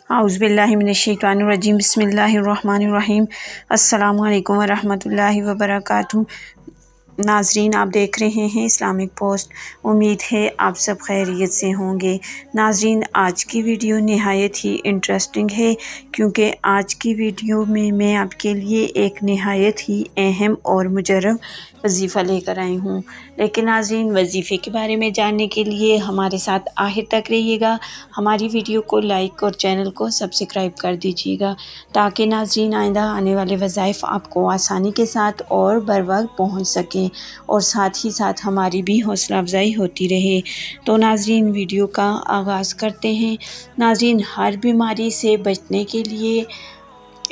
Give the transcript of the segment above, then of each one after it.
औज़ुबिल्लाहिमिनश्शैतानिर्रजीम बिस्मिल्लाहिर्रहमानिर्रहीम। अस्सलामु अलैकुम वरहमतुल्लाहि वबरकातुहू। नाज़रीन, आप देख रहे हैं इस्लामिक पोस्ट। उम्मीद है आप सब खैरियत से होंगे। नाज़रीन, आज की वीडियो नहायत ही इंटरेस्टिंग है क्योंकि आज की वीडियो में मैं आपके लिए एक नहायत ही अहम और मुजर्रब वजीफ़ा लेकर आई हूँ। लेकिन नाज़रीन, वजीफ़े के बारे में जानने के लिए हमारे साथ आखिर तक रहिएगा। हमारी वीडियो को लाइक और चैनल को सब्सक्राइब कर दीजिएगा ताकि नाज़रीन आइंदा आने वाले वज़ाइफ आपको आसानी के साथ और बर वक्त पहुँच सकें और साथ ही साथ हमारी भी हौसला अफजाई होती रहे। तो नाज़रीन, वीडियो का आगाज़ करते हैं। नाज़रीन, हर बीमारी से बचने के लिए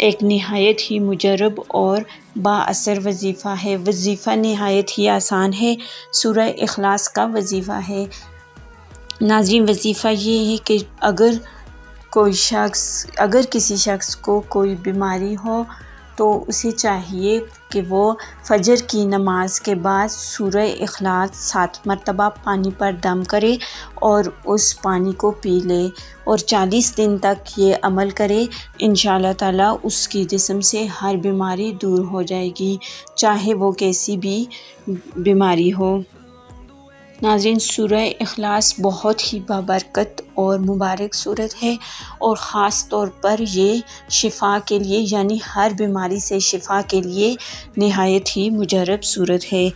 एक नहायत ही मुजर्रब और बाअसर वजीफ़ा है। वजीफ़ा नहायत ही आसान है, सूरह इखलास का वजीफ़ा है। नाज़रीन, वजीफ़ा ये है कि अगर किसी शख्स को कोई बीमारी हो तो उसे चाहिए कि वो फजर की नमाज के बाद सूरह इखलास 7 मरतबा पानी पर दम करे और उस पानी को पी ले और 40 दिन तक ये अमल करे। इंशाअल्लाह ताला उसकी जिस्म से हर बीमारी दूर हो जाएगी, चाहे वो कैसी भी बीमारी हो। नाज़रीन, सूरह इखलास बहुत ही बाबरकत और मुबारक सूरत है और ख़ास तौर पर ये शिफा के लिए यानी हर बीमारी से शिफा के लिए नहायत ही मुजर्रब सूरत है।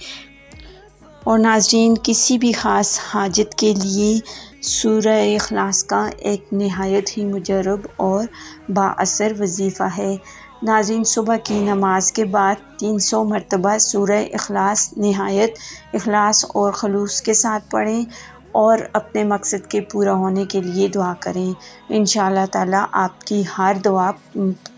और नाज़रीन, किसी भी ख़ास हाजत के लिए सूरह इखलास का एक नहायत ही मुजर्रब और बाअसर वजीफ़ा है। नाज़रीन, सुबह की नमाज के बाद 300 मरतबा सूरह इखलास नहायत इखलास और खलूस के साथ पढ़ें और अपने मकसद के पूरा होने के लिए दुआ करें। इंशाअल्लाह ताला आपकी हर दुआ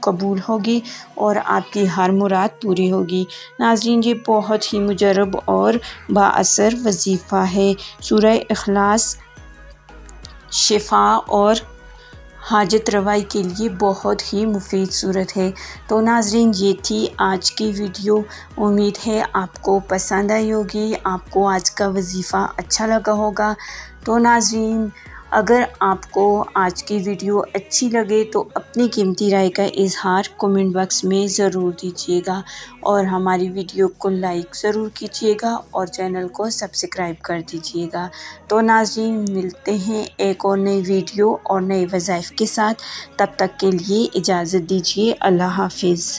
कबूल होगी और आपकी हर मुराद पूरी होगी। नाज़रीन, ये बहुत ही मुजर्रब और बाअसर वजीफ़ा है। सूरह इखलास शिफा और हाजत रवाई के लिए बहुत ही मुफीद सूरत है। तो नाज़रीन, ये थी आज की वीडियो। उम्मीद है आपको पसंद आई होगी, आपको आज का वजीफ़ा अच्छा लगा होगा। तो नाज़रीन, अगर आपको आज की वीडियो अच्छी लगे तो अपनी कीमती राय का इजहार कमेंट बॉक्स में ज़रूर दीजिएगा और हमारी वीडियो को लाइक ज़रूर कीजिएगा और चैनल को सब्सक्राइब कर दीजिएगा। तो नाज़रीन, मिलते हैं एक और नई वीडियो और नए वज़ाइफ के साथ। तब तक के लिए इजाज़त दीजिए। अल्लाह हाफ़िज़।